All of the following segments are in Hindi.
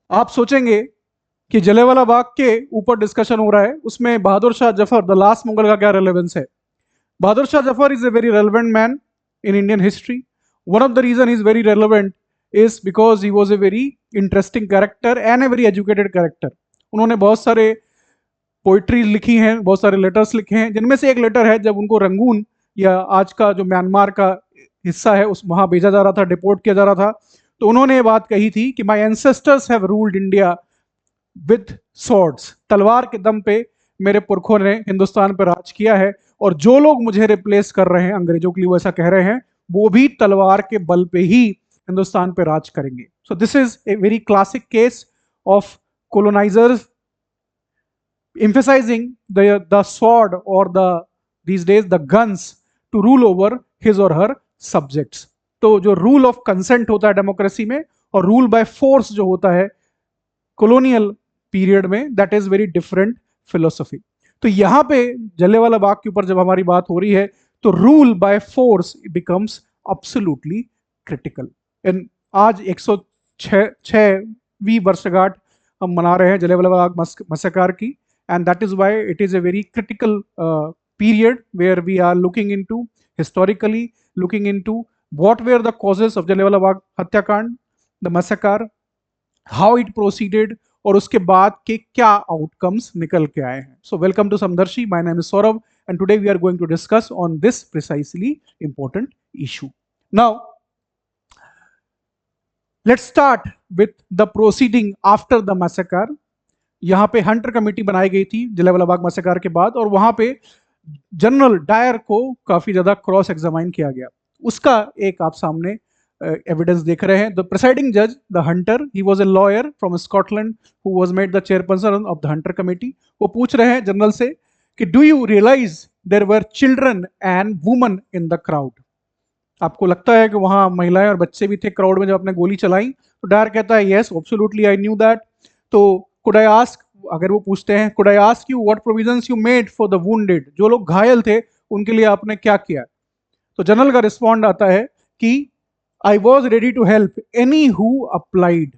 आप सोचेंगे कि जलियांवाला बाग के ऊपर डिस्कशन हो रहा है, उसमें बहादुर शाह जफर द लास्ट मुगल का क्या रेलेवेंस है। Bahadur Shah Zafar is a very relevant man in Indian history. One of the reason he's very relevant is because he was a very interesting character and a very educated character. उन्होंने बहुत सारे पोइट्री लिखी हैं, बहुत सारे लेटर्स लिखे हैं, जिनमें से एक लेटर है जब उनको रंगून या आज का जो म्यांमार का हिस्सा है उस वहां भेजा जा रहा था, डिपोर्ट किया जा रहा था, तो उन्होंने ये बात कही थी कि my ancestors have ruled India with swords, तलवार के दम पे मेरे पुरखों ने हिंदुस्तान पर राज किया है, और जो लोग मुझे रिप्लेस कर रहे हैं अंग्रेजों के लिए वो ऐसा कह रहे हैं, वो भी तलवार के बल पे ही हिंदुस्तान पे राज करेंगे। सो this is a very classic case of colonizers emphasizing the sword or the these days the guns to rule over his or her subjects। तो जो रूल ऑफ कंसेंट होता है डेमोक्रेसी में और रूल बाय फोर्स जो होता है कॉलोनियल पीरियड में, that is very different philosophy. तो यहां पे जलियांवाला बाग के ऊपर जब हमारी बात हो रही है तो rule by force becomes absolutely critical. And आज 106वीं वर्षगांठ हम मना रहे हैं जलियांवाला बाग मसकर की, and that is why it is a very critical period where we are looking into historically, looking into what were the causes of Jallianwala Bagh Hatyakand, the massacre, how it proceeded, और उसके बाद के क्या आउटकम्स निकल के आए हैं। So welcome to Samdarshi, my name is Saurabh and today we are going to discuss on this precisely important issue. Now let's start with the proceeding after the massacre. यहाँ पे हंटर कमेटी बनाई गई थी जलियांवाला बाग मैसेकर के बाद, और वहां पे जनरल डायर को काफी ज्यादा क्रॉस एग्जामाइन किया गया। उसका एक आप सामने एविडेंस देख रहे हैं। द प्रिसाइडिंग जज the Hunter, he was a lawyer from Scotland who was made the chairperson of the Hunter committee. वो पूछ रहे हैं जनरल से कि do you realise there were children and women in the crowd. आपको लगता है कि वहां महिलाएं और बच्चे भी थे क्राउड में जब आपने गोली चलाई? तो डायर कहता है yes absolutely I knew that. तो कुड आई आस्क, अगर वो पूछते हैं could I ask you what provisions you made for the wounded, जो लोग घायल थे उनके लिए आपने क्या किया? तो जनरल का रिस्पॉन्ड आता है कि I was ready to help any who applied,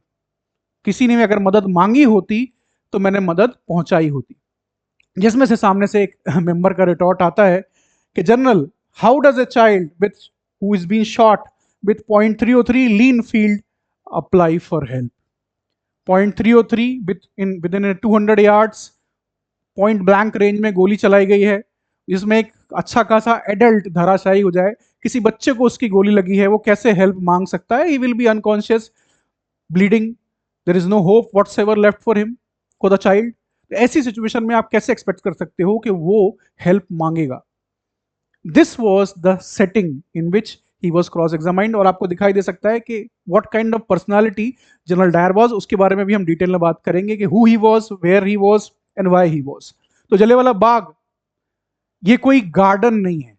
किसी ने भी अगर मदद मांगी होती तो मैंने मदद पहुंचाई होती। जिसमें से सामने से एक मेंबर का रिटॉर्ट आता है कि general, how does a child with who is been shot with .303 Lee Enfield apply for help? .303 within 200 yards, point blank range में गोली चलाई गई है, जिसमें एक अच्छा खासा एडल्ट धराशायी हो जाए, किसी बच्चे को उसकी गोली लगी है, वो कैसे हेल्प मांग सकता है? He will be unconscious, bleeding, there is no hope whatsoever left for him, for the child. ऐसी सिचुएशन में आप कैसे एक्सपेक्ट कर सकते हो कि वो हेल्प मांगेगा? This was the setting in which he was cross examined. और आपको दिखाई दे सकता है कि what kind of personality general Dyer was, उसके बारे में भी हम डिटेल में बात करेंगे कि who he was, where he was and why he was. तो जलियांवाला बाग ये कोई गार्डन नहीं है।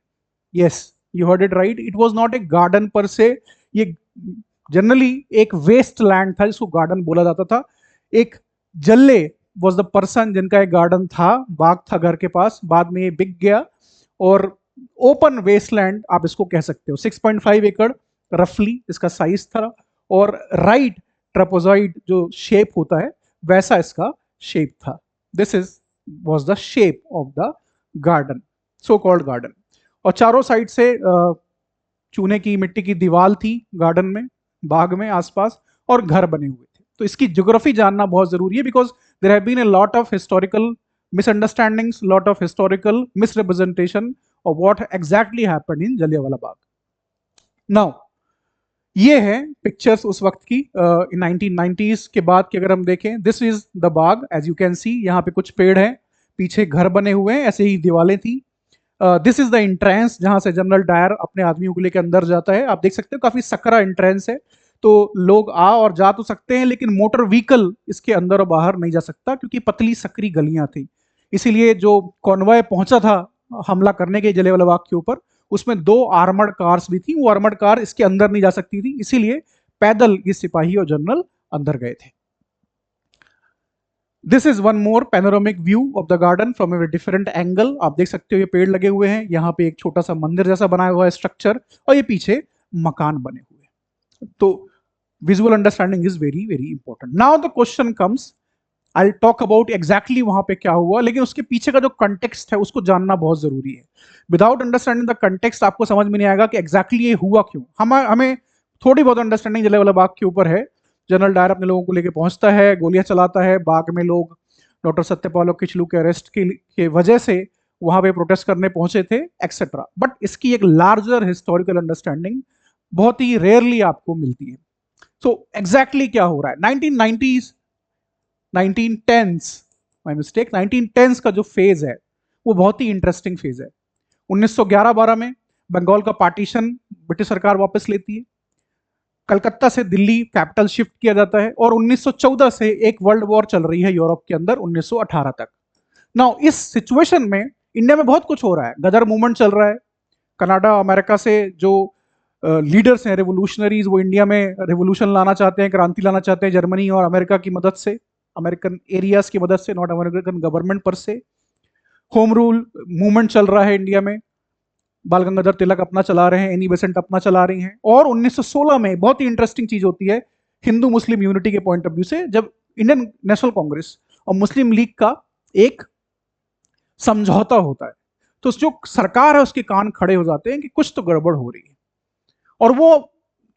Yes, you heard it right, it was not a garden per se. ये जनरली एक वेस्ट लैंड था जिसको गार्डन बोला जाता था। एक जल्ले वाज द पर्सन जिनका एक गार्डन था, बाग था घर के पास, बाद में ये बिक गया, और ओपन वेस्टलैंड आप इसको कह सकते हो। 6.5 एकड़ रफली इसका साइज था, और राइट ट्रेपोजॉइड जो शेप होता है वैसा इसका शेप था। This is was the shape of the garden, so called garden. और चारों साइड से चूने की मिट्टी की दीवार थी गार्डन में, बाग में आसपास, और घर बने हुए थे। तो इसकी ज्योग्राफी जानना बहुत जरूरी है, because there have been a lot of historical misunderstandings, lot of historical misrepresentation of what exactly happened in Jallianwala Bagh. Now ये है पिक्चर्स उस वक्त की, 1990s के बाद की अगर हम देखें। This is the Bagh, as you can see, यहाँ पे कुछ पेड़ हैं, पीछे घर बने हुए हैं, ऐसे ही दीवारें थी। दिस इज द एंट्रेंस जहां से जनरल डायर अपने आदमियों को लेकर अंदर जाता है। आप देख सकते हो काफी सकरा एंट्रेंस है, तो लोग आ और जा तो सकते हैं, लेकिन मोटर व्हीकल इसके अंदर और बाहर नहीं जा सकता, क्योंकि पतली सकरी गलियां थी। इसीलिए जो कॉन्वॉय पहुंचा था हमला करने के जलियांवाला बाग के ऊपर, उसमें 2 आर्मर्ड कार्स भी थी। वो आर्मर्ड कार इसके अंदर नहीं जा सकती थी, इसीलिए पैदल ये सिपाही और जनरल अंदर गए थे। This is one more panoramic view of the garden from a different angle. आप देख सकते हो ये पेड़ लगे हुए हैं, यहाँ पे एक छोटा सा मंदिर जैसा बनाया हुआ है स्ट्रक्चर, और ये पीछे मकान बने हुए हैं। तो Visual understanding is very very important. Now the question comes, I'll talk about exactly वहां पे क्या हुआ, लेकिन उसके पीछे का जो कंटेक्स्ट है उसको जानना बहुत जरूरी है. विदाउट अंडरस्टैंडिंग द कंटेक्स्ट आपको समझ में नहीं आएगा कि एग्जैक्टली ये हुआ क्यों. हमें थोड़ी बहुत अंडरस्टैंडिंग जलियांवाला बाग के ऊपर है. जनरल डायर अपने लोगों को लेके पहुंचता है, गोलियां चलाता है, बाग में लोग डॉक्टर सत्यपाल और किचलू के अरेस्ट के वजह से वहां पे प्रोटेस्ट करने पहुंचे थे एक्सेट्रा. बट इसकी एक लार्जर हिस्टोरिकल अंडरस्टैंडिंग बहुत ही रेयरली आपको मिलती है. सो एग्जैक्टली क्या हो रहा है 1990s 1910s, my mistake, 1910s का जो फेज है वो बहुत ही इंटरेस्टिंग फेज है. 1911-12 में बंगाल का पार्टीशन ब्रिटिश सरकार वापस लेती है, कलकत्ता से दिल्ली कैपिटल शिफ्ट किया जाता है, और 1914 से एक वर्ल्ड वॉर चल रही है यूरोप के अंदर 1918 तक. नाउ इस सिचुएशन में इंडिया में बहुत कुछ हो रहा है. गदर मूवमेंट चल रहा है, कनाडा अमेरिका से जो लीडर्स हैं रेवोल्यूशनरीज वो इंडिया में रेवोल्यूशन लाना चाहते हैं, क्रांति लाना चाहते हैं जर्मनी और अमेरिका की मदद से, अमेरिकन एरियाज की मदद से, नॉट अमेरिकन गवर्नमेंट पर से. होम रूल मूवमेंट चल रहा है इंडिया में, बाल गंगाधर तिलक अपना चला रहे हैं, एनी बेसेंट अपना चला रही हैं. और 1916 में बहुत ही इंटरेस्टिंग चीज होती है हिंदू मुस्लिम यूनिटी के पॉइंट ऑफ व्यू से, जब इंडियन नेशनल कांग्रेस और मुस्लिम लीग का एक समझौता होता है. तो जो सरकार है उसके कान खड़े हो जाते हैं कि कुछ तो गड़बड़ हो रही है, और वो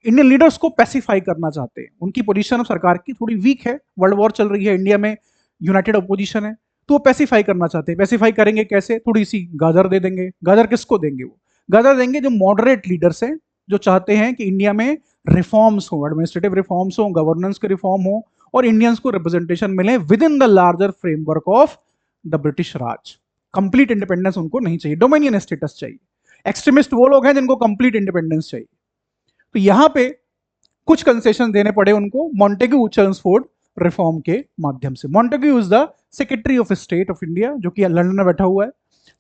इंडियन लीडर्स को पैसिफाई करना चाहते हैं. उनकी पोजीशन सरकार की थोड़ी वीक है, वर्ल्ड वॉर चल रही है, इंडिया में यूनाइटेड अपोजिशन है, तो वो पैसिफाई करना चाहते हैं. पैसिफाई करेंगे कैसे? थोड़ी सी गाजर दे देंगे. गाजर किसको देंगे? वो गाजर देंगे जो मॉडरेट लीडर्स हैं, जो चाहते हैं कि इंडिया में रिफॉर्म्स हो, एडमिनिस्ट्रेटिव रिफॉर्म्स हो, गवर्नेंस के रिफॉर्म हो, और इंडियंस को रिप्रेजेंटेशन मिले with in the larger framework of the British Raj. Complete independence उनको नहीं चाहिए, डोमिनियन स्टेटस चाहिए. एक्सट्रीमिस्ट वो लोग हैं जिनको कंप्लीट इंडिपेंडेंस चाहिए. तो यहां पे कुछ कंसेशन देने पड़े उनको मॉन्टेग्यू चेल्मसफोर्ड रिफॉर्म के माध्यम से. Montagu is the secretary of state of India, जो कि लंदन में बैठा हुआ है.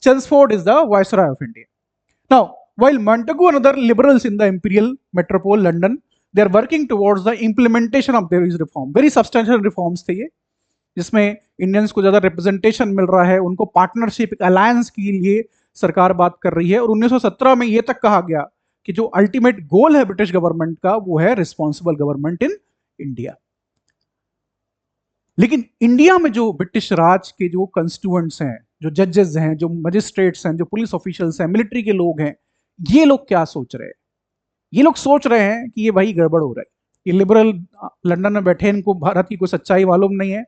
Chelmsford is the viceroy of India. Now while Montagu and other liberals in the imperial metropole London, they are working towards the implementation of these reform. Very substantial reforms थे ये, जिसमें इंडियंस को ज्यादा रिप्रेजेंटेशन मिल रहा है, उनको पार्टनरशिप अलायंस के लिए सरकार बात कर रही है. और 1917 में ये तक कहा गया कि जो अल्टीमेट गोल है ब्रिटिश गवर्नमेंट का वो है रिस्पॉन्सिबल गवर्नमेंट इन इंडिया. लेकिन इंडिया में जो ब्रिटिश राज के जो कंस्टिट्यूएंट्स हैं, जो जजेस हैं, जो मजिस्ट्रेट्स हैं, जो पुलिस ऑफिशियल्स हैं, मिलिट्री के लोग हैं, ये लोग क्या सोच रहे हैं? ये लोग सोच रहे हैं कि ये भाई गड़बड़ हो रहा है. ये लिबरल लंदन में बैठे, इनको भारत की कोई सच्चाई मालूम नहीं है.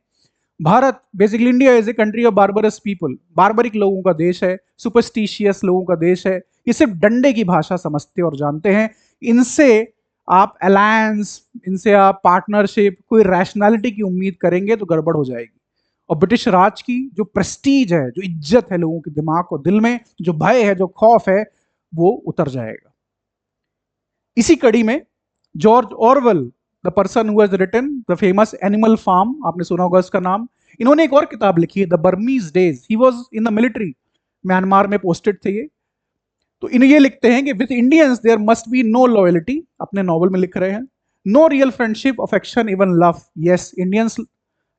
Bharat basically, India is a country of बार्बरस people, barbaric लोगों का देश है, सुपरस्टिशियस लोगों का देश है. ये सिर्फ डंडे की भाषा समझते और जानते हैं. इनसे आप अलायंस, इनसे आप पार्टनरशिप, कोई रैशनैलिटी की उम्मीद करेंगे तो गड़बड़ हो जाएगी. और ब्रिटिश राज की जो प्रेस्टीज है, जो इज्जत है लोगों के दिमाग और दिल में, जो भय है, जो खौफ है, वो उतर जाएगा. इसी कड़ी में George Orwell, the person who has written the famous Animal Farm, आपने सुना होगा इसका नाम, इन्होंने एक और किताब लिखी है, the Burmese Days. He was in the military, Myanmar में पोस्टेड थे ये. तो इन्हें ये लिखते हैं कि with Indians there must be no loyalty, अपने नॉवल में लिख रहे हैं, no real friendship, affection, even love. Yes, Indians,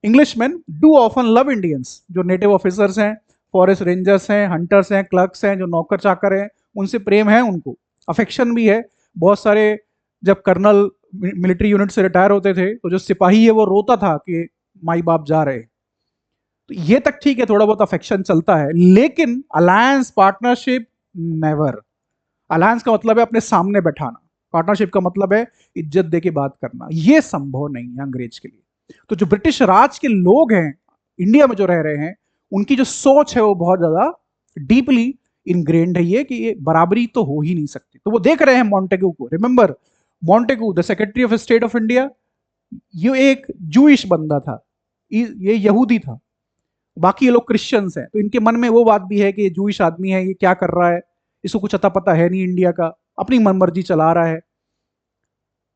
Englishman do often love Indians. जो नेटिव ऑफिसर्स हैं, फॉरेस्ट रेंजर्स हैं, हंटर्स हैं, क्लर्क्स हैं, जो नौकर चाकर हैं, उनसे प्रेम है उनको, अफेक्शन भी है. बहुत सारे जब कर्नल मिलिट्री यूनिट से रिटायर होते थे तो जो सिपाही है वो रोता था कि माई बाप जा रहे. तो ये तक ठीक है, थोड़ा बहुत अफेक्शन चलता है, लेकिन अलायंस, पार्टनरशिप, नेवर. अलायंस का मतलब है अपने सामने बैठाना, पार्टनरशिप का मतलब है इज्जत दे के बात करना. ये संभव नहीं है अंग्रेज के लिए. तो जो ब्रिटिश राज के लोग हैं इंडिया में जो रह रहे हैं, उनकी जो सोच है वो बहुत ज्यादा डीपली इनग्रेन्ड है, ये कि ये बराबरी तो हो ही नहीं सकती. तो वो देख रहे हैं मॉन्टेग्यू को. Remember, Montagu the secretary of state of India, ये एक जूइश बंदा था, ये यहूदी था, बाकी ये लोग क्रिश्चियंस हैं. तो इनके मन में वो बात भी है कि ये जूइश आदमी है, ये क्या कर रहा है, इसको कुछ अता पता है नहीं इंडिया का, अपनी मनमर्जी चला रहा है.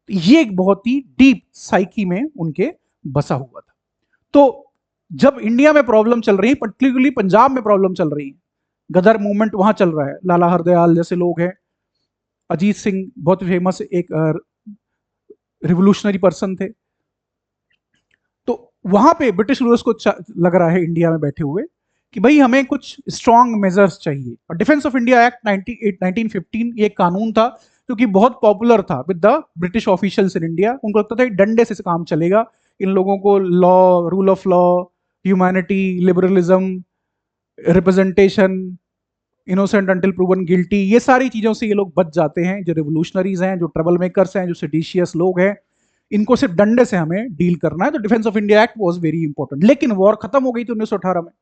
ये एक बहुत ही डीप साइकी में उनके बसा हुआ था. तो जब इंडिया में प्रॉब्लम चल रही है, पर्टिकुलरली पंजाब में प्रॉब्लम चल रही है, गदर मूवमेंट वहां चल रहा है, लाला हरदयाल जैसे लोग हैं, अजीत सिंह बहुत फेमस एक रिवोल्यूशनरी पर्सन थे. तो वहां पे ब्रिटिश रूलर्स को लग रहा है इंडिया में बैठे हुए कि भाई हमें कुछ स्ट्रॉन्ग मेजर्स चाहिए. और डिफेंस ऑफ इंडिया एक्ट 1915 ये कानून था क्योंकि बहुत पॉपुलर था with the British officials in India. उनको लगता था कि डंडे से काम चलेगा, इन लोगों को law, rule of law, humanity, liberalism, representation, innocent until proven guilty, ये सारी चीजों से ये लोग बच जाते हैं। जो रिवोल्यूशनरीज हैं, जो ट्रबल मेकर्स हैं, जो सेडिशियस लोग हैं, इनको सिर्फ डंडे से हमें डील करना है। तो defence of India act was very important. लेकिन वॉर खत्म हो गई थी 1918 में,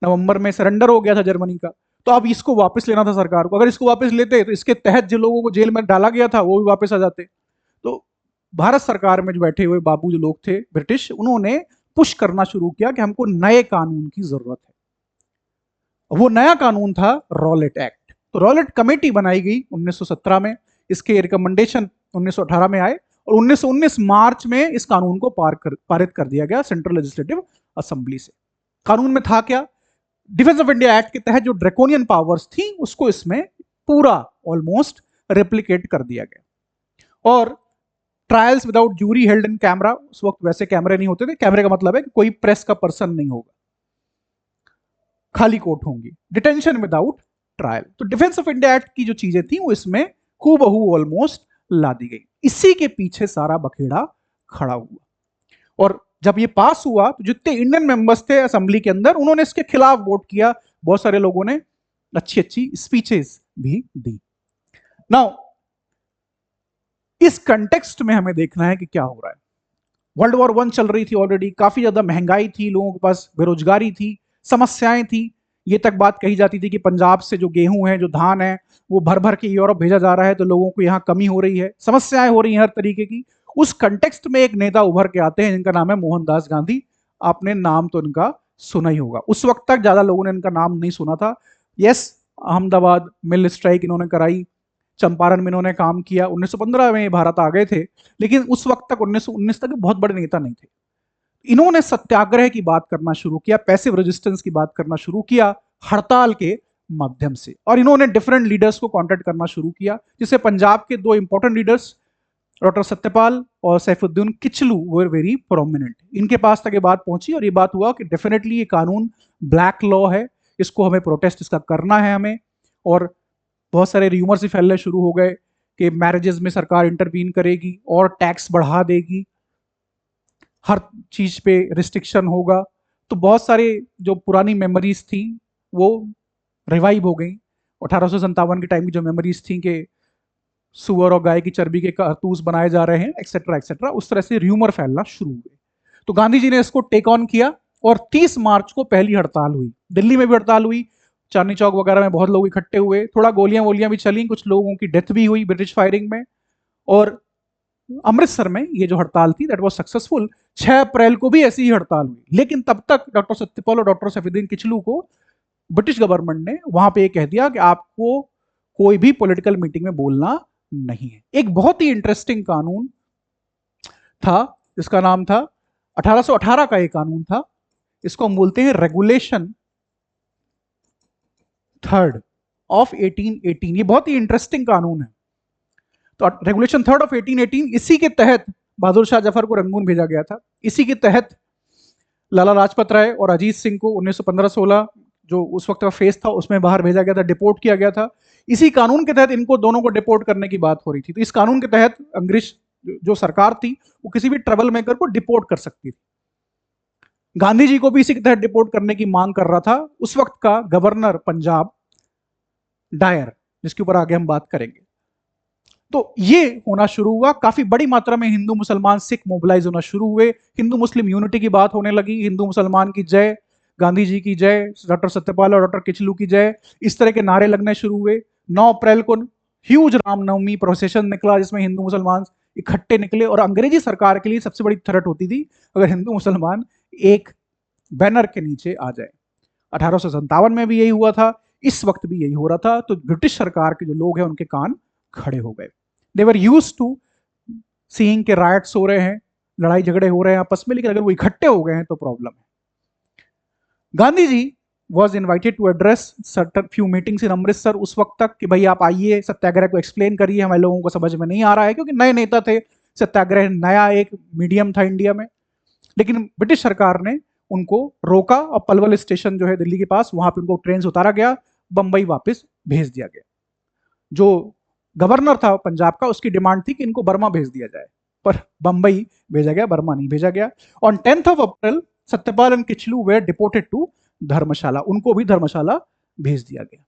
नवंबर में सरेंडर हो गया था जर्मनी का। तो अब इसको वापस लेना था सरकार को। अगर इसको वापस लेते तो इसके तहत जिन लोगों को जेल में डाला गया था वो भी वापस आ जाते। तो भारत सरकार में जो बैठे हुए बाबू जो लोग थे ब्रिटिश, उन्होंने पुश करना शुरू किया कि हमको नए कानून की जरूरत है। वो नया कानून था रॉलेट एक्ट। तो रॉलेट कमेटी बनाई गई 1917 में, इसके रिकमेंडेशन 1918 में आए और 1919 मार्च में इस कानून को पारित कर दिया गया सेंट्रल लेजिस्लेटिव असेंबली से। कानून में था क्या? डिफेंस ऑफ इंडिया एक्ट के तहत जो ड्रैकोनियन पावर्स थी उसको इसमें पूरा ऑलमोस्ट रेप्लिकेट कर दिया गया। और trials without jury held in camera, उस वक्त वैसे कैमरे नहीं होते थे। कैमरे का मतलब है कि कोई प्रेस का पर्सन नहीं होगा, खाली कोर्ट होंगी। Detention without trial. तो डिफेंस ऑफ इंडिया एक्ट की जो चीजें थी वो इसमें हूबहू ऑलमोस्ट ला दी गई। इसी के पीछे सारा बखेड़ा खड़ा हुआ। और जब ये पास हुआ तो जितने इंडियन मेंबर्स थे असेंबली के अंदर, उन्होंने इसके खिलाफ वोट किया। बहुत सारे लोगों ने अच्छी अच्छी स्पीचेस भी दी। नाउ इस कंटेक्स्ट में हमें देखना है कि क्या हो रहा है। वर्ल्ड वॉर 1 चल रही थी ऑलरेडी, काफी ज्यादा महंगाई थी, लोगों के पास बेरोजगारी थी, समस्याएं थी। ये तक बात कही जाती थी कि पंजाब से जो गेहूं है, जो धान है, वो भर भर के यूरोप भेजा जा रहा है, तो लोगों को यहाँ कमी हो रही है, समस्याएं हो रही हैं हर तरीके की। उस कंटेक्स्ट में एक नेता उभर के आते हैं जिनका नाम है मोहनदास गांधी। आपने नाम तो इनका सुना ही होगा। उस वक्त तक ज्यादा लोगों ने इनका नाम नहीं सुना था। यस, अहमदाबाद मिल स्ट्राइक इन्होंने कराई, चंपारण में इन्होंने काम किया, 1915 में भारत आ गए थे। लेकिन उस वक्त तक 1919 तक बहुत बड़े नेता नहीं थे। इन्होंने सत्याग्रह की बात करना शुरू किया, पैसिव रेजिस्टेंस की बात करना शुरू किया हड़ताल के माध्यम से। और इन्होंने डिफरेंट लीडर्स को कांटेक्ट करना शुरू किया, जिससे पंजाब के 2 इंपॉर्टेंट लीडर्स डॉक्टर सत्यपाल और Saifuddin Kitchlew were very prominent. इनके पास तक ये बात पहुंची और ये बात हुआ कि डेफिनेटली ये कानून ब्लैक लॉ है, इसको हमें प्रोटेस्ट इसका करना है हमें। और बहुत सारे र्यूमर्स ही फैलने शुरू हो गए कि मैरिजेस में सरकार इंटरवीन करेगी और टैक्स बढ़ा देगी, हर चीज पे रिस्ट्रिक्शन होगा। तो बहुत सारे जो पुरानी मेमोरीज थी वो रिवाइव हो गई। 1857 के टाइम की जो मेमोरीज थी कि सुअर और गाय की चर्बी के कारतूस बनाए जा रहे हैं, एक्सेट्रा एक्सेट्रा, उस तरह से र्यूमर फैलना शुरू हुए। तो गांधी जी ने इसको टेक ऑन किया और 30 मार्च को पहली हड़ताल हुई। दिल्ली में भी हड़ताल हुई, चांदनी चौक वगैरह में बहुत लोग इकट्ठे हुए, थोड़ा गोलियां वोलियां भी चली, कुछ लोगों की डेथ भी हुई ब्रिटिश फायरिंग में। और अमृतसर में ये जो हड़ताल थी दैट वाज सक्सेसफुल। 6 अप्रैल को भी ऐसी ही हड़ताल हुई। लेकिन तब तक डॉक्टर सत्यपाल और डॉक्टर सैफुद्दीन किचलू को ब्रिटिश गवर्नमेंट ने वहां पे ये कह दिया कि आपको कोई भी पॉलिटिकल मीटिंग में बोलना नहीं है। एक बहुत ही इंटरेस्टिंग कानून था जिसका नाम था 1818 का एक कानून था, इसको हम बोलते हैं रेगुलेशन 3rd ऑफ 1818। ये बहुत ही इंटरेस्टिंग कानून है। तो रेगुलेशन 3rd ऑफ 1818, इसी के तहत बहादुर शाह जफर को रंगून भेजा गया था। इसी के तहत लाला लाजपत राय और अजीत सिंह को 1915-16 जो उस वक्त का फेस था उसमें बाहर भेजा गया था, डिपोर्ट किया गया था। इसी कानून के तहत इनको दोनों को डिपोर्ट करने की बात हो रही थी। तो इस कानून के तहत अंग्रेज जो सरकार थी वो किसी भी ट्रबल मेकर को डिपोर्ट कर सकती थी। गांधी जी को भी इसी के तहत डिपोर्ट करने की मांग कर रहा था उस वक्त का गवर्नर पंजाब डायर, जिसके ऊपर आगे हम बात करेंगे। तो ये होना शुरू हुआ। काफी बड़ी मात्रा में हिंदू मुसलमान सिख मोबिलाइज होना शुरू हुए। हिंदू मुस्लिम यूनिटी की बात होने लगी, हिंदू मुसलमान की जय, गांधी जी की जय, डॉक्टर सत्यपाल और डॉक्टर किचलू की जय, इस तरह के नारे लगने शुरू हुए। 9 अप्रैल को ह्यूज रामनवमी प्रोसेशन निकला जिसमें हिंदू मुसलमान इकट्ठे निकले। और अंग्रेजी सरकार के लिए सबसे बड़ी थ्रेट होती थी अगर हिंदू मुसलमान एक बैनर के नीचे आ जाए। 1857 में भी यही हुआ था, इस वक्त भी यही हो रहा था। तो ब्रिटिश सरकार के जो लोग हैं उनके कान खड़े हो गए। दे वर यूज्ड टू सीइंग के राइट्स हो रहे हैं, लड़ाई झगड़े हो रहे हैं आपस में, लेकिन अगर वो इकट्ठे हो गए हैं तो प्रॉब्लम है। Gandhi ji was invited to address certain few meetings in Amritsar उस वक्त तक कि भाई आप आइए, सत्याग्रह को एक्सप्लेन करिए, हमारे लोगों को समझ में नहीं आ रहा है, क्योंकि नए नेता थे, सत्याग्रह नया एक मीडियम था इंडिया में। लेकिन ब्रिटिश सरकार ने उनको रोका और पलवल स्टेशन जो है दिल्ली के पास, वहां पे उनको ट्रेन से उतारा गया, बंबई वापस भेज दिया गया। जो गवर्नर था पंजाब का, उसकी डिमांड थी कि इनको बर्मा भेज दिया जाए, पर बंबई भेजा गया, बर्मा नहीं भेजा गया। On 10th of April Satyapal and Kitchlew were deported to Dharamshala, उनको भी धर्मशाला भेज दिया गया।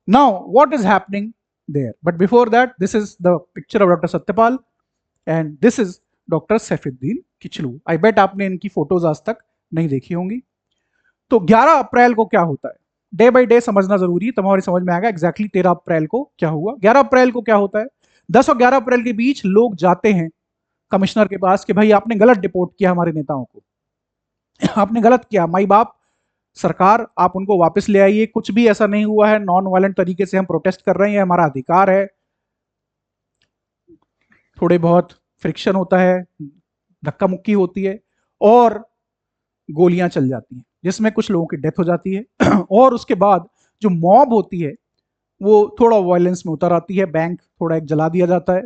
Now what is happening there, but before that this is the picture of doctor Satyapal and this is doctor Saifuddin Kitchlew. I bet आपने इनकी फोटोज आज तक नहीं देखी होंगी। तो 11 अप्रैल को क्या होता है, डे बाय डे समझना जरूरी है, तुम्हारी समझ में आएगा एग्जैक्टली 13 अप्रैल को क्या हुआ। 11 अप्रैल को क्या होता है, 10 और 11 अप्रैल के बीच लोग जाते हैं कमिश्नर के पास कि भाई आपने गलत डिपोर्ट किया हमारे नेताओं को, आपने गलत किया, माई बाप सरकार आप उनको वापस ले आइए, कुछ भी ऐसा नहीं हुआ है, नॉन वायलेंट तरीके से हम प्रोटेस्ट कर रहे हैं, हमारा अधिकार है। थोड़े बहुत फ्रिक्शन होता है, धक्का मुक्की होती है और गोलियां चल जाती हैं, जिसमें कुछ लोगों की डेथ हो जाती है और उसके बाद जो मॉब होती है वो थोड़ा वायलेंस में उतर आती है, बैंक थोड़ा एक जला दिया जाता है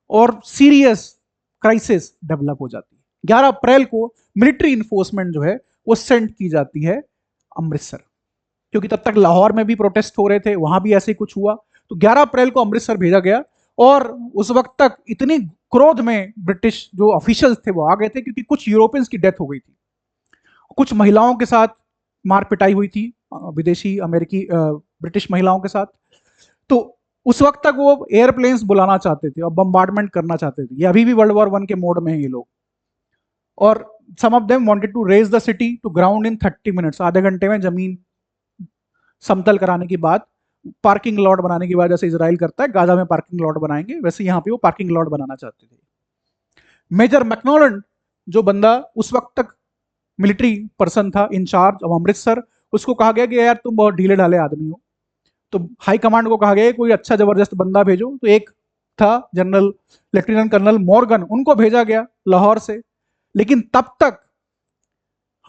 और सीरियस क्राइसिस डेवलप हो जाती है। 11 अप्रैल को मिलिट्री इन्फोर्समेंट जो है वो सेंड की जाती है अमृतसर, क्योंकि तब तक लाहौर में भी प्रोटेस्ट हो रहे थे, वहां भी ऐसे कुछ हुआ, तो 11 अप्रैल को अमृतसर भेजा गया। और उस वक्त तक इतनी क्रोध में ब्रिटिश जो ऑफिशियल्स थे वो आ गए थे, क्योंकि कुछ यूरोपियंस की डेथ हो गई थी, कुछ महिलाओं के साथ मार पिटाई हुई थी, विदेशी अमेरिकी ब्रिटिश महिलाओं के साथ। तो उस वक्त तक वो एयरप्लेन्स बुलाना चाहते थे और बम्बार्डमेंट करना चाहते थे, ये अभी भी वर्ल्ड वॉर 1 के मोड में हैं ये लोग। और some of them wanted to raze the city to ground in 30 minutes, आधे घंटे में जमीन समतल कराने के बाद, पार्किंग लॉट बनाने के बाद, जैसे इजराइल करता है गाजा में पार्किंग लॉट बनाएंगे, वैसे यहाँ पे वो पार्किंग लॉट बनाना चाहते थे। मेजर मैकडोनाल्ड जो बंदा उस वक्त तक मिलिट्री पर्सन था इंचार्ज ऑफ अमृतसर, उसको कहा गया कि यार तुम बहुत ढीले ढाले आदमी हो, तो हाई कमांड को कहा गया कोई अच्छा जबरदस्त बंदा भेजो। तो एक था जनरल लेफ्टिनेंट कर्नल मॉर्गन, उनको भेजा गया लाहौर से। लेकिन तब तक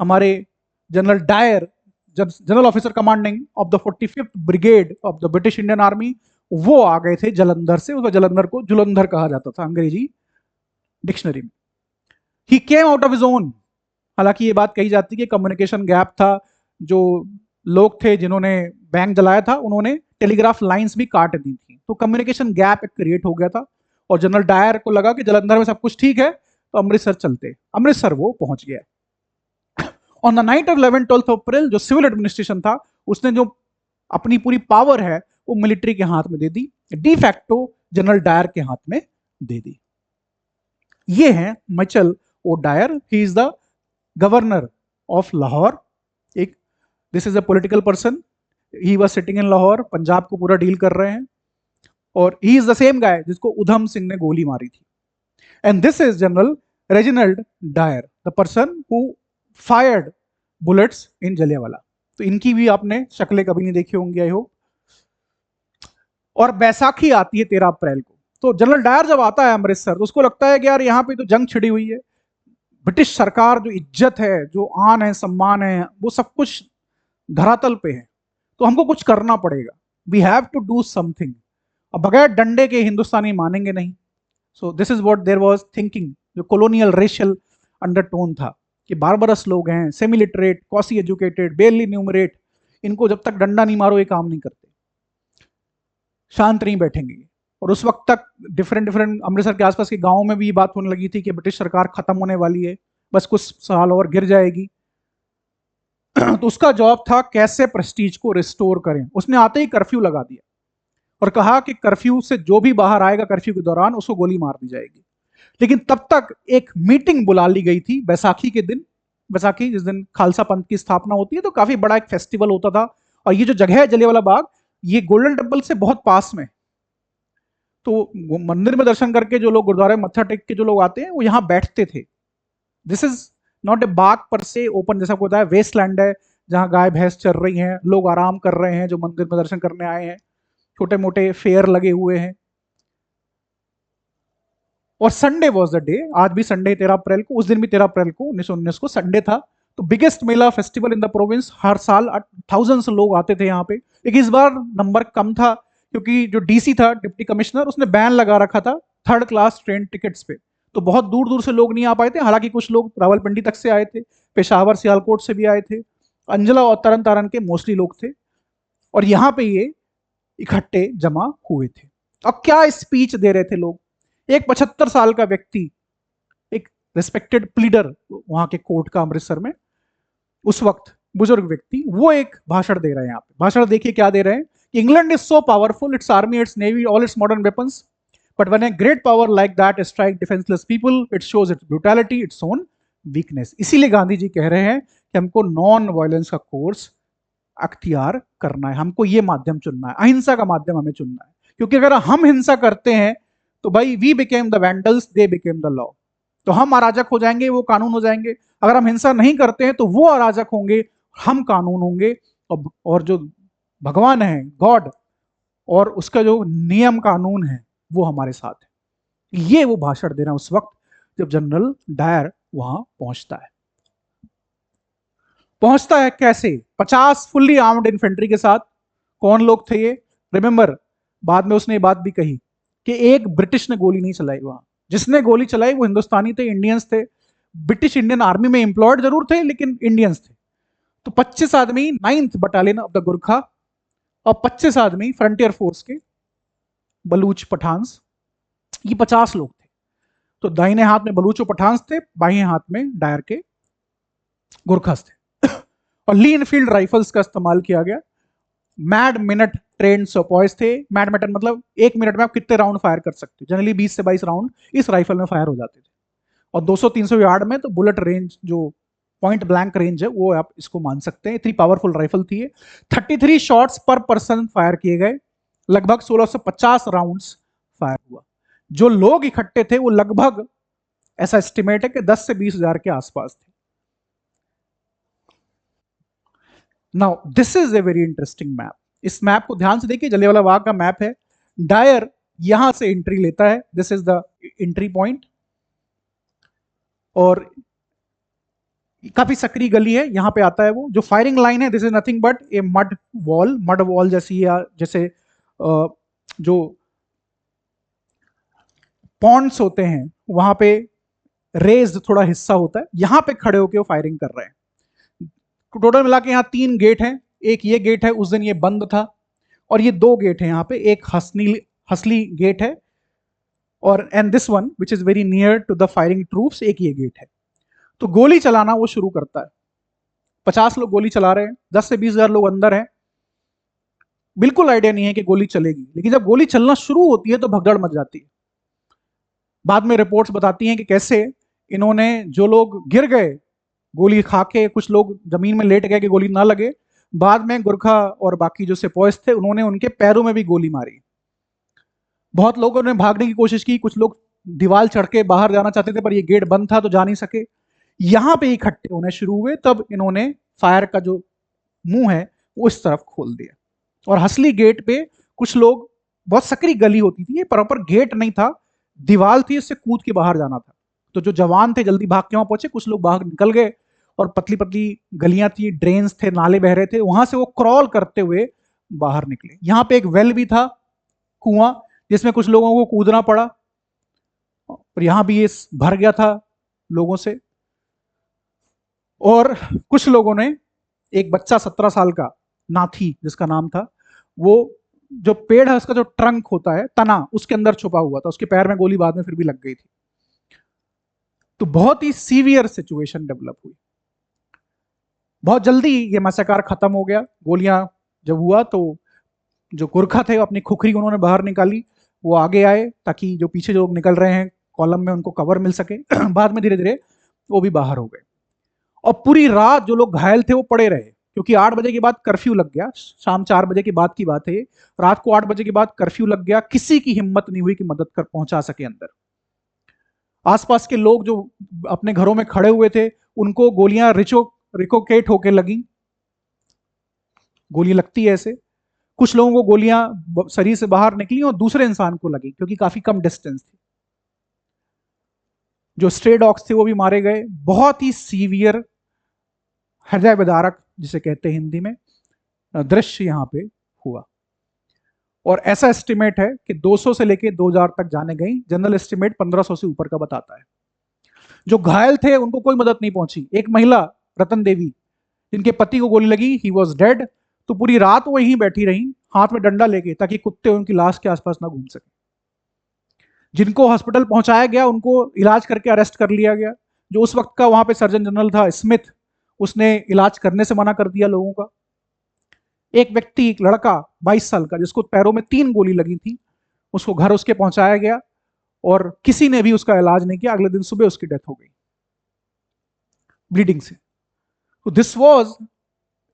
हमारे general Dyer, general officer commanding of the 45th brigade of the British Indian army, वो आ गए थे जलंधर से। उस जलंधर को जुलंधर कहा जाता था अंग्रेजी डिक्शनरी में। He came out of his own, हालांकि ये बात कही जाती है कि कम्युनिकेशन गैप था, जो लोग थे जिन्होंने बैंक जलाया था उन्होंने टेलीग्राफ लाइंस भी काट दी थी, तो कम्युनिकेशन गैप एक क्रिएट हो गया था। और जनरल डायर को लगा कि जलंधर में सब कुछ ठीक है तो अमृतसर चलते, अमृतसर वो पहुंच गया। ऑन द नाइट ऑफ 11-12 अप्रैल जो सिविल एडमिनिस्ट्रेशन था उसने जो अपनी पूरी पावर है वो मिलिट्री के हाथ में दे दी, डी फैक्टो जनरल डायर के हाथ में दे दी। ये है Michael O'Dwyer, he is the governor of Lahore. एक this is a political person, he was sitting in Lahore, Punjab को पूरा डील कर रहे हैं। और he is the same guy जिसको उधम सिंह ने गोली मारी थी। And this is general Reginald Dyer, the person who fired bullets in Jallianwala. तो इनकी भी आपने शक्लें कभी नहीं देखी होंगी आई होप। और बैसाखी आती है 13 अप्रैल को, तो जनरल डायर जब आता है अमृतसर तो उसको लगता है कि यार यहाँ पे तो जंग छिड़ी हुई है, ब्रिटिश सरकार जो इज्जत है, जो आन है, सम्मान है, वो सब कुछ धरातल पे है, तो हमको कुछ करना पड़ेगा, we have to do something. अब बगैर डंडे के हिंदुस्तानी मानेंगे नहीं। So this is what there was thinking, जो कॉलोनियल रेशियल अंडरटोन था कि बारबरस लोग हैं, semi literate, cosy educated, barely numerate, इनको जब तक डंडा नहीं मारो ये काम नहीं करते, शांत नहीं बैठेंगे। और उस वक्त तक डिफरेंट डिफरेंट अमृतसर के आसपास के गांवों में भी बात होने लगी थी कि ब्रिटिश सरकार खत्म होने वाली है, बस कुछ साल और गिर जाएगी। तो उसका जॉब था कैसे प्रेस्टीज को रिस्टोर करें। उसने आते ही कर्फ्यू लगा दिया और कहा कि कर्फ्यू से जो भी बाहर आएगा कर्फ्यू के दौरान उसको गोली मार दी जाएगी। लेकिन तब तक एक मीटिंग बुला ली गई थी बैसाखी के दिन, बैसाखी जिस दिन खालसा पंथ की स्थापना होती है, तो काफी बड़ा एक फेस्टिवल होता था। और ये जो जगह है जलियांवाला बाग, ये गोल्डन टेम्पल से बहुत पास में, तो मंदिर में दर्शन करके जो लोग, गुरुद्वारे मत्था टेक के जो लोग आते हैं वो यहाँ बैठते थे। दिस इज नॉट ए बाग पर से ओपन, जैसा होता है वेस्ट लैंड है जहाँ गाय भैंस चल रही हैं, लोग आराम कर रहे हैं जो मंदिर में दर्शन करने आए हैं, छोटे मोटे फेयर लगे हुए हैं। और संडे वॉज द डे, आज भी संडे 13 अप्रैल को, उस दिन भी 13 अप्रैल को 1919 को संडे था। तो biggest mela festival in the province, हर साल थाउजेंड्स लोग आते थे यहाँ पे। लेकिन इस बार नंबर कम था क्योंकि जो डीसी था, डिप्टी कमिश्नर, उसने बैन लगा रखा था 3rd क्लास ट्रेन टिकट्स पे, तो बहुत दूर दूर से लोग नहीं आ पाए थे। हालांकि कुछ लोग रावलपिंडी तक से आए थे, पेशावर सियालकोट से भी आए थे, अंजला और तरन तारण के मोस्टली लोग थे, और यहाँ पे ये इकट्ठे जमा हुए थे। और क्या स्पीच दे रहे थे लोग। एक 75 साल का व्यक्ति, एक रिस्पेक्टेड प्लीडर वहां के कोर्ट का अमृतसर में, उस वक्त बुजुर्ग व्यक्ति, वो एक भाषण दे रहे हैं। यहाँ पे भाषण देखिए क्या दे रहे हैं। England is so powerful, it's army, it's navy, all it's modern weapons, but when a great power like that strike defenceless people, it shows it's brutality, its own weakness. इसीलिए गांधी जी कह रहे हैं कि हमको नॉन वायलेंस का कोर्स अख्तियार करना है, हमको ये माध्यम चुनना है, अहिंसा का माध्यम हमें चुनना है। क्योंकि अगर हम हिंसा करते हैं तो भाई we became the vandals, they became the law. तो हम अराजक हो जाएंगे, वो कानून हो जाएंगे। अगर हम हिंसा नहीं करते हैं तो वो अराजक होंगे, हम कानून होंगे। और जो भगवान है, गॉड, और उसका जो नियम कानून है वो हमारे साथ है। ये वो भाषण देना उस वक्त जब जनरल डायर वहां पहुंचता है। पहुंचता है कैसे? 50 फुल्ली आर्म्ड इन्फेंट्री के साथ। कौन लोग थे ये? रिमेंबर, बाद में उसने ये बात भी कही कि एक ब्रिटिश ने गोली नहीं चलाई वहां। जिसने गोली चलाई वो हिंदुस्तानी थे, इंडियंस थे। ब्रिटिश इंडियन आर्मी में एम्प्लॉयड जरूर थे लेकिन इंडियंस थे। तो 25 आदमी 9th battalion of the Gurkha और 25 आदमी फ्रंटियर फोर्स के बलूच पठान्स, ये 50 लोग थे। तो दाहिने हाथ में बलूच और पठान्स थे, बाएं हाथ में डायर के गुरखास थे। और ली इनफील्ड राइफल्स का इस्तेमाल किया गया। मैड मिनट ट्रेन सोपॉयज थे। मैड मिनट मतलब 1 मिनट में आप कितने राउंड फायर कर सकते हो। जनरली 20 से 22 राउंड इस राइफल में फायर हो जाते थे। और 200-300 यार्ड में तो बुलेट रेंज, जो पॉइंट ब्लैंक रेंज है, वो आप इसको मान सकते हैं। इतनी पावरफुल राइफल थी ये। 33 शॉट्स पर पर्सन फायर किए गए। लगभग 1650 राउंड्स फायर हुआ। जो लोग इकट्ठे थे वो लगभग, ऐसा एस्टिमेट है कि 10 से 20 हजार के आसपास थे। Now this is a very interesting map. इस मैप को ध्यान से देखिए, जलियांवाला बाग का मैप है। डायर यहां से एंट्री लेता है, this is the entry point. और काफी सकरी गली है, यहां पे आता है वो। जो फायरिंग लाइन है, this is nothing but A mud wall. Mud wall जैसी, या जैसे जो पॉन्ड्स होते हैं वहां पे रेज्ड थोड़ा हिस्सा होता है, यहां पे खड़े होकर वो फायरिंग कर रहे हैं। टोटल मिला के यहाँ 3 गेट हैं। एक ये गेट है, उस दिन ये बंद था। और ये 2 गेट है यहाँ पे, एक हसली गेट है, और and this one which is very near to the firing troops, एक ये गेट है। तो गोली चलाना वो शुरू करता है। 50 लोग गोली चला रहे हैं, 10 से 20 हजार लोग अंदर हैं। बिल्कुल आइडिया नहीं है कि गोली चलेगी, लेकिन जब गोली चलना शुरू होती है तो भगदड़ मच जाती है। बाद में रिपोर्ट्स बताती हैं कि कैसे इन्होंने, जो लोग गिर गए गोली खा के, कुछ लोग जमीन में लेट गए कि गोली ना लगे, बाद में गुरखा और बाकी जो सिपाही थे उन्होंने उनके पैरों में भी गोली मारी। बहुत लोगों ने भागने की कोशिश की, कुछ लोग दीवार चढ़ के बाहर जाना चाहते थे पर ये गेट बंद था तो जा नहीं सके। यहां पे इकट्ठे होने शुरू हुए, तब इन्होंने फायर का जो मुंह है वो इस तरफ खोल दिया। और हसली गेट पे कुछ लोग, बहुत सकरी गली होती थी, ये प्रॉपर गेट नहीं था, दीवार थी, इससे कूद के बाहर जाना था। तो जो जवान थे जल्दी भाग के वहां पहुंचे, कुछ लोग बाहर निकल गए। और पतली पतली गलियां थी, ड्रेन्स थे, नाले बह रहे थे, वहां से वो क्रॉल करते हुए बाहर निकले। यहां पे एक वेल भी था, कुआं, जिसमें कुछ लोगों को कूदना पड़ा। और यहां भी ये भर गया था लोगों से। और कुछ लोगों ने, एक बच्चा 17 साल का, नाथी जिसका नाम था, वो जो पेड़ है उसका जो ट्रंक होता है, तना, उसके अंदर छुपा हुआ था। उसके पैर में गोली बाद में फिर भी लग गई थी। तो बहुत ही सीवियर सिचुएशन डेवलप हुई। बहुत जल्दी ये मैसेकार खत्म हो गया। गोलियां जब हुआ तो जो गुरखा थे अपनी खुखरी उन्होंने बाहर निकाली, वो आगे आए ताकि जो पीछे जो लोग निकल रहे हैं कॉलम में उनको कवर मिल सके। बाद में धीरे धीरे वो भी बाहर हो गए। और पूरी रात जो लोग घायल थे वो पड़े रहे, क्योंकि 8 बजे के बाद कर्फ्यू लग गया। शाम 4 बजे के बाद की बात है, रात को 8 बजे के बाद कर्फ्यू लग गया। किसी की हिम्मत नहीं हुई कि मदद कर पहुंचा सके अंदर। आसपास के लोग जो अपने घरों में खड़े हुए थे उनको गोलियां रिकोकेट होके लगी। गोली लगती है ऐसे, कुछ लोगों को गोलियां शरीर से बाहर निकली और दूसरे इंसान को लगी, क्योंकि काफी कम डिस्टेंस थी। जो स्ट्रे डॉग्स थे वो भी मारे गए। बहुत ही सीवियर, हृदय विदारक जिसे कहते हैं हिंदी में, दृश्य यहां पे हुआ। और ऐसा एस्टिमेट है कि 200 से लेके 2000 तक जाने गई। जनरल एस्टिमेट 1500 से ऊपर का बताता है। जो घायल थे उनको कोई मदद नहीं पहुंची। एक महिला, रतन देवी, जिनके पति को गोली लगी, ही वॉज डेड, तो पूरी रात वो यहीं बैठी रही हाथ में डंडा लेके, ताकि कुत्ते उनकी लाश के आसपास ना घूम सके। जिनको हॉस्पिटल पहुंचाया गया उनको इलाज करके अरेस्ट कर लिया गया। जो उस वक्त का वहां पे सर्जन जनरल था स्मिथ, उसने इलाज करने से मना कर दिया लोगों का। एक व्यक्ति, एक लड़का 22 साल का, जिसको पैरों में 3 गोली लगी थी, उसको घर उसके पहुंचाया गया और किसी ने भी उसका इलाज नहीं किया। अगले दिन सुबह उसकी डेथ हो गई ब्लीडिंग से। तो this was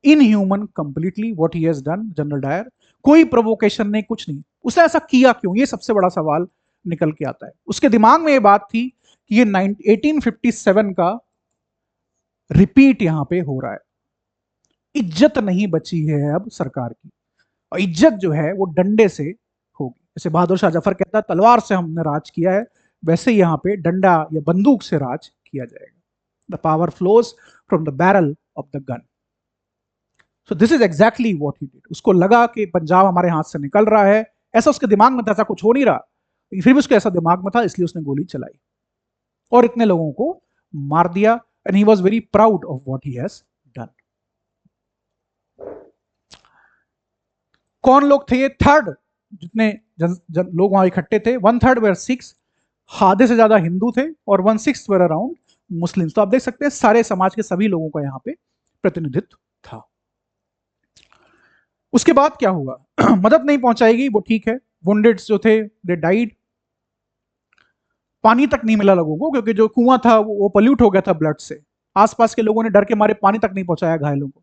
inhuman completely what he has done general Dyer. कोई प्रोवोकेशन नहीं, कुछ नहीं। उसने ऐसा किया क्यों, ये सबसे बड़ा सवाल निकल के आता है। उसके दिमाग में ये बात थी कि ये 1857 का रिपीट यहां पे हो रहा है। इज्जत नहीं बची है अब सरकार की, और इज्जत जो है वो डंडे से होगी। जैसे बहादुर शाह जफर कहता है तलवार से हमने राज किया है, वैसे यहां पे डंडा या बंदूक से राज किया जाएगा। The power flows from the barrel of the gun. So this is exactly what he did. उसको लगा कि पंजाब हमारे हाथ से निकल रहा है, ऐसा उसके दिमाग में था। ऐसा कुछ हो नहीं रहा, लेकिन फिर भी उसको ऐसा दिमाग में था, इसलिए उसने गोली चलाई और इतने लोगों को मार दिया। And he was very proud of what he has done. कौन लोग थे ये? थर्ड जितने लोग वहां इकट्ठे थे, 1/3 वेर सिक्स, आधे से ज्यादा हिंदू थे, और 1/6 वेर अराउंड मुस्लिम। तो आप देख सकते हैं सारे समाज के सभी लोगों का यहां पे प्रतिनिधित्व था। उसके बाद क्या हुआ? मदद नहीं पहुंचाएगी वो ठीक है, वुंडेड्स जो थे दे डाइड। पानी तक नहीं मिला लोगों को, क्योंकि जो कुआं था वो पोल्यूट हो गया था ब्लड से। आसपास के लोगों ने डर के मारे पानी तक नहीं पहुंचाया घायलों को।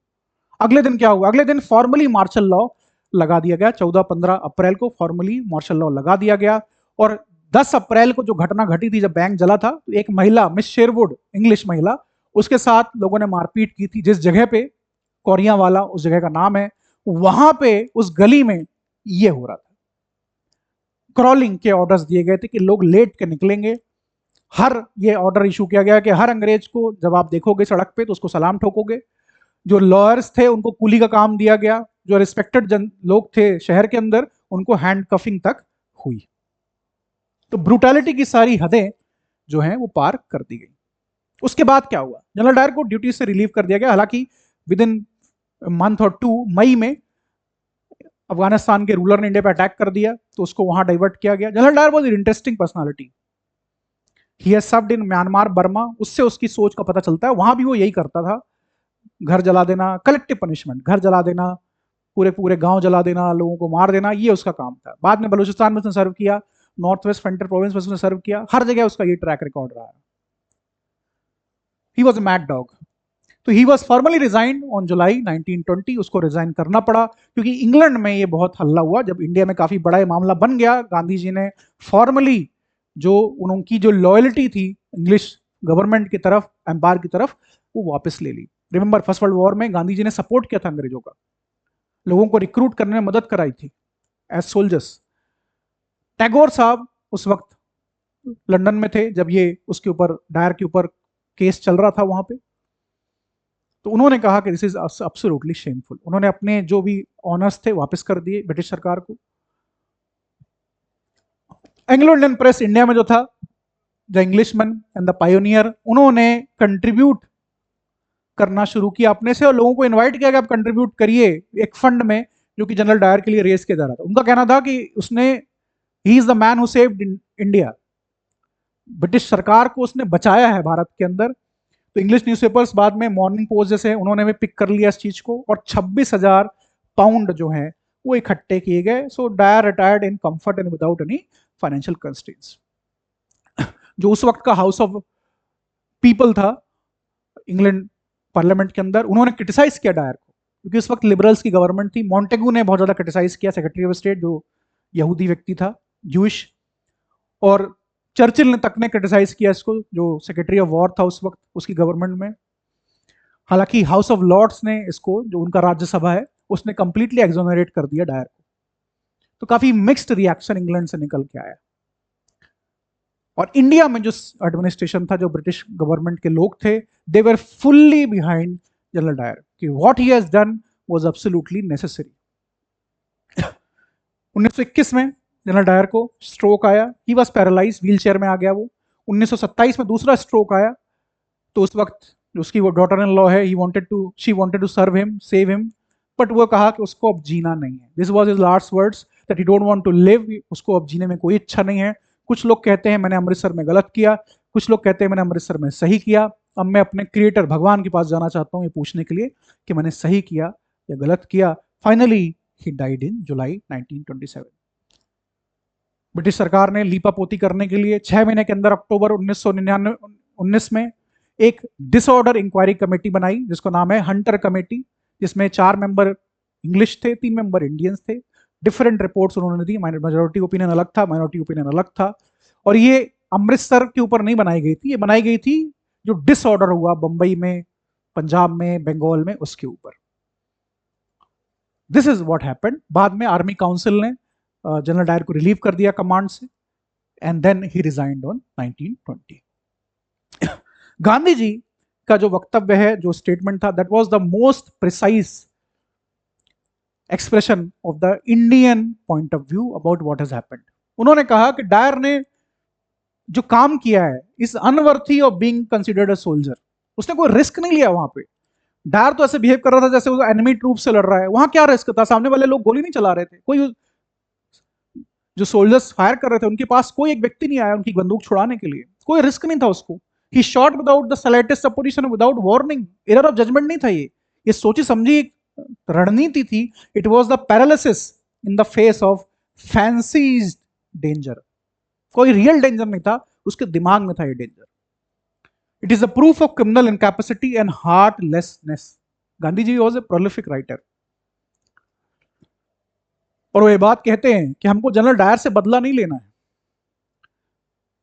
अगले दिन क्या हुआ? अगले दिन फॉर्मली मार्शल लॉ लगा दिया गया। 14-15 अप्रैल को फॉर्मली मार्शल लॉ लगा दिया गया। और 10 अप्रैल को जो घटना घटी थी, जब बैंक जला था, एक महिला, मिस शेरवुड, इंग्लिश महिला, उसके साथ लोगों ने मारपीट की थी। जिस जगह पे, कोरिया वाला उस जगह का नाम है, वहां पे उस गली में ये हो रहा था। क्रॉलिंग के ऑर्डर्स दिए गए थे कि लोग लेट के निकलेंगे। हर ये ऑर्डर इशू किया गया कि हर अंग्रेज को जब आप देखोगे सड़क पे तो उसको सलाम ठोकोगे। जो लॉयर्स थे उनको कुली का काम दिया गया। जो रिस्पेक्टेड लोग थे शहर के अंदर, उनको हैंड कफिंग तक हुई। तो ब्रूटैलिटी की सारी हदें जो हैं वो पार कर दी गई। उसके बाद क्या हुआ? जनरल डायर को ड्यूटी से रिलीव कर दिया गया। हालांकि विद इन मंथ और 2 मई में अफगानिस्तान के रूलर ने इंडिया पे अटैक कर दिया, तो उसको वहां डाइवर्ट किया गया। General Dyer was interesting personality. He has served in Myanmar, Burma. उससे उसकी सोच का पता चलता है। वहां भी वो यही करता था, घर जला देना, कलेक्टिव पनिशमेंट, घर जला देना, पूरे पूरे गांव जला देना, लोगों को मार देना, ये उसका काम था। बाद में बलूचिस्तान में उसने सर्व किया, नॉर्थ वेस्ट फ्रंटियर प्रोविंस में उसने सर्व किया, हर जगह उसका ये ट्रैक रिकॉर्ड रहा है। He was a mad dog. तो he was formally resigned on July 1920। उसको रिजाइन करना पड़ा क्योंकि इंग्लैंड में ये बहुत हल्ला हुआ। जब इंडिया में काफी बड़ा ये मामला बन गया, गांधी जी ने फॉर्मली जो उनकी जो लॉयल्टी थी इंग्लिश गवर्नमेंट की तरफ, एम्पायर की तरफ, वो वापस ले ली। रिमेंबर फर्स्ट वर्ल्ड वॉर में गांधी जी ने सपोर्ट किया था अंग्रेजों का, लोगों को रिक्रूट करने में मदद कराई थी एज सोल्जर्स। टैगोर साहब उस वक्त लंदन में थे जब ये उसके ऊपर, डायर के ऊपर केस चल रहा था वहां पे। तो उन्होंने कहा कि दिस इज एब्सोल्युटली शेमफुल। उन्होंने अपने जो भी ऑनर्स थे वापस कर दिए ब्रिटिश सरकार को। एंग्लो इंडियन प्रेस इंडिया में जो था, the Englishman and the pioneer, उन्होंने कंट्रीब्यूट करना शुरू किया अपने से और लोगों को इनवाइट किया कि आप कंट्रीब्यूट करिए एक फंड में जो कि जनरल डायर के लिए रेस किया जा रहा था। उनका कहना था कि उसने, ही is the man who saved India, British सरकार को उसने बचाया है भारत के अंदर। तो इंग्लिश न्यूज़पेपर्स बाद में, मॉर्निंग पोस्ट जैसे, उन्होंने भी पिक कर लिया इस चीज को और 26,000 पाउंड जो है वो इकट्ठे किए गए। So Dyer retired in comfort and without any financial constraints. जो उस वक्त का हाउस ऑफ पीपल था इंग्लैंड पार्लियामेंट के अंदर, उन्होंने क्रिटिसाइज किया डायर को क्योंकि उस वक्त लिबरल्स की गवर्नमेंट थी। मॉन्टेगू ने बहुत ज्यादा क्रिटिसाइज किया, सेक्रेटरी ऑफ स्टेट जो यहूदी व्यक्ति था, जूइश। और चर्चिल ने तक ने क्रिटिसाइज किया इसको, जो सेक्रेटरी ऑफ वॉर था उस वक्त उसकी गवर्नमेंट में। हालांकि हाउस ऑफ लॉर्ड्स ने इसको, जो उनका राज्यसभा है, उसने कंप्लीटली एक्सोनरेट कर दिया डायर को। तो काफी मिक्स्ड रिएक्शन इंग्लैंड से निकल के आया। और इंडिया में जो एडमिनिस्ट्रेशन था, जो ब्रिटिश गवर्नमेंट के लोग थे, दे वर फुल्ली बिहाइंड जनरल डायर कि what he has done was absolutely necessary. 1921 में जनरल डायर को स्ट्रोक आया, he was paralyse, wheel chair में आ गया वो। 1927 में दूसरा स्ट्रोक आया, तो उस वक्त उसकी वो डॉटर इन लॉ है, she wanted to serve him, save him, but वो कहा कि उसको अब जीना नहीं है। This was his last words that he don't want to live. उसको अब जीने में कोई इच्छा नहीं है, कुछ लोग कहते हैं मैंने अमृतसर में गलत किया, कुछ लोग कहते हैं मैंने अमृतसर में सही किया। अब मैं अपने क्रिएटर भगवान के पास जाना चाहता हूँ ये पूछने के लिए कि मैंने सही किया या गलत किया। Finally he died in July 1927। British सरकार ने लीपापोती करने के लिए 6 महीने के अंदर अक्टूबर 1919 में एक डिसऑर्डर इंक्वायरी कमेटी बनाई जिसका नाम है हंटर कमेटी, जिसमें 4 मेंबर इंग्लिश थे, 3 मेंबर इंडियंस थे। डिफरेंट रिपोर्ट्स उन्होंने दी, मेजोरिटी ओपिनियन अलग था, माइनॉरिटी ओपिनियन अलग था। और ये अमृतसर के ऊपर नहीं बनाई गई थी, ये बनाई गई थी जो डिसऑर्डर हुआ बंबई में, पंजाब में, बंगाल में, उसके ऊपर। This is what happened. बाद में आर्मी काउंसिल ने जनरल डायर को रिलीव कर दिया कमांड से, and then he resigned on 1920। Gandhi ji का जो वक्तव्य है, जो स्टेटमेंट था, that was the most precise expression of the Indian point of view about what has happened. उन्होंने कहा कि डायर ने जो काम किया है is unworthy of being considered a soldier. उसने कोई रिस्क नहीं लिया वहां पे। डायर तो ऐसे बिहेव कर रहा था जैसे वो एनिमी ट्रूप से लड़ रहा है। वहां क्या रिस्क था? सामने वाले लोग गोली नहीं चला रहे थे, कोई जो सोल्जर्स फायर कर रहे थे उनके पास कोई एक व्यक्ति नहीं आया उनकी बंदूक छुड़ाने के लिए, कोई रिस्क नहीं था उसको। He shot without the slightest supposition, without warning. Error of judgement नहीं था ये सोची समझी रणनीति थी। It was the paralysis in the face of fancies danger. कोई रियल डेंजर नहीं था, उसके दिमाग में था ये danger. It is a proof of criminal incapacity and heartlessness. Gandhi ji was a prolific writer, और वो ये बात कहते हैं कि हमको जनरल डायर से बदला नहीं लेना है।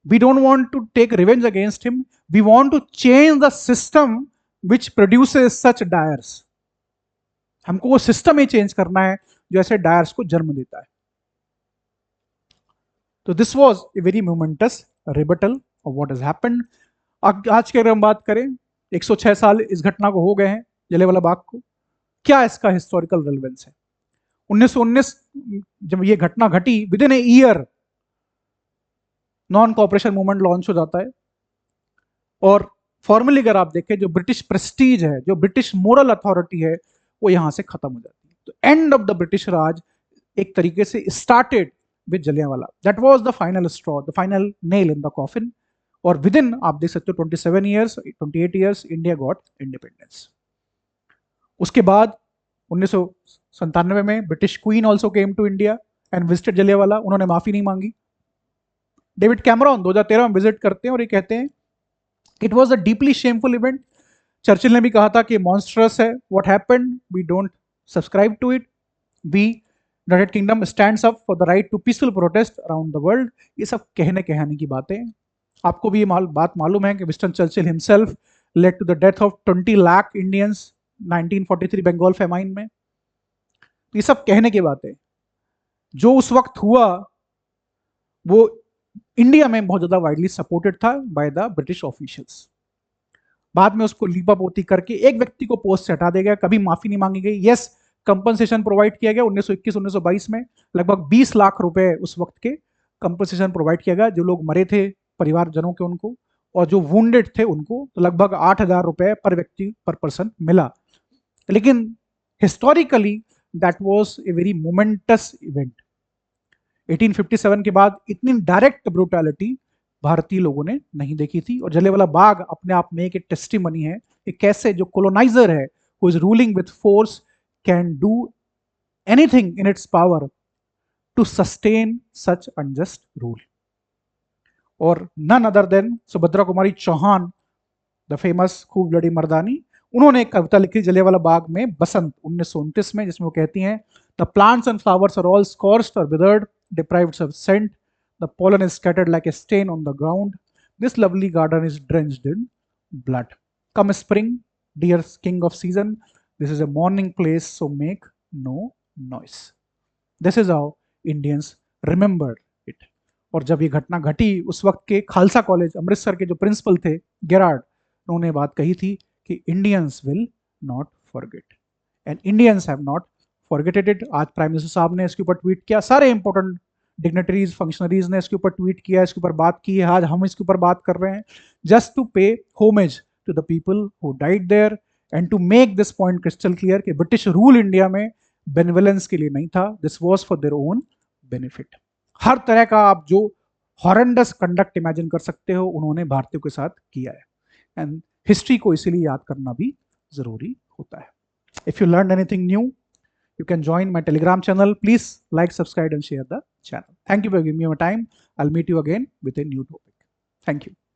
We don't want to take revenge against him, we want to change the system which produces such Dyers. हमको वो सिस्टम ही चेंज करना है जो ऐसे डायर्स को जन्म देता है। तो this was a very moments rebuttal of what has happened. आज के अगर हम बात करें, 106 साल इस घटना को हो गए हैं, जलियांवाला बाग को। क्या इसका हिस्टोरिकल रेलेवेंस है? 1919 जब ये घटना घटी, with in a year non cooperation movement launch हो जाता है। और फॉर्मली अगर आप देखें, जो ब्रिटिश प्रेस्टीज है, जो ब्रिटिश मोरल अथॉरिटी है, वो यहां से खत्म हो जाती है। तो एंड ऑफ द ब्रिटिश राज एक तरीके से started with Jallianwala. That was the final straw, the final nail in the coffin. और विद इन आप देख सकते हो 28 ईयर्स इंडिया गॉट इंडिपेंडेंस। उसके बाद 1997 में British queen also came to India and visited Jallianwala. उन्होंने माफी नहीं मांगी। डेविड कैमरॉन 2013 में विजिट करते हैं और ये कहते हैं it was a deeply shameful event. Churchill ने भी कहा था कि मॉन्स्ट्रस है what happened, we don't subscribe to it, we United Kingdom stands up for the right to peaceful protest around the world. ये सब कहने की बातें। आपको भी ये बात मालूम है कि Winston Churchill himself led to the death of 20 lakh Indians 1943 Bengal famine में। ये सब कहने की बातें। जो उस वक्त हुआ वो इंडिया में बहुत ज्यादा वाइडली सपोर्टेड था बाय द ब्रिटिश ऑफिशियल्स। बाद में उसको लीपापोती करके एक व्यक्ति को पोस्ट से हटा दिया गया, कभी माफी नहीं मांगी गई। यस, कंपनसेशन प्रोवाइड किया गया 1921-1922 में, लगभग 20 लाख रुपए उस वक्त के कंपनसेशन प्रोवाइड किया गया। जो लोग मरे थे परिवारजनों के उनको, और जो वुंडेड थे उनको, तो लगभग 8,000 रुपए पर व्यक्ति पर पर्सन मिला। लेकिन historically that was a very moments event. 1857 के बाद इतनी डायरेक्ट ब्रूटैलिटी भारतीय लोगों ने नहीं देखी थी। और जलियांवाला बाग अपने आप में एक टेस्टिमनी है कि कैसे जो कोलोनाइजर है, who is ruling with force, can do anything in its power to sustain such unjust rule. और none other than Subhadra Kumari Chauhan, the famous खूब लड़ी मर्दानी, उन्होंने एक कविता लिखी जलियांवाला बाग में बसंत 1929 में, जिसमें वो कहती हैं the plants and flowers are all scorched और withered, deprived of scent, the pollen is scattered like a stain on the ground, this lovely garden is drenched in blood. Come spring, dear king of season, this is a mourning place, so make no noise. This is how Indians remembered it. और जब ये घटना घटी, उस वक्त के खालसा कॉलेज अमृतसर के जो प्रिंसिपल थे गेरार्ड, उन्होंने बात कही थी कि Indians will not forget, and Indians have not forgetted it. आज प्राइम मिनिस्टर साहब ने इसके ऊपर ट्वीट किया, सारे इंपॉर्टेंट डिग्नेटरीज, फंक्शनरीज ने इसके ऊपर ट्वीट किया, इसके ऊपर बात की है। आज हम इसके ऊपर बात कर रहे हैं, just to pay homage to the people who died there and to make this point crystal clear कि ब्रिटिश रूल इंडिया में बेनिवलेंस के लिए नहीं था, this was for their own benefit. हर तरह का आप जो हॉरेंडस कंडक्ट इमेजिन कर सकते हो उन्होंने भारतीयों के साथ किया है। एंड हिस्ट्री को इसीलिए याद करना भी जरूरी होता है। If you learn anything new, you can join my Telegram channel. Please like, subscribe, and share the channel. Thank you for giving me your time. I'll meet you again with a new topic. Thank you.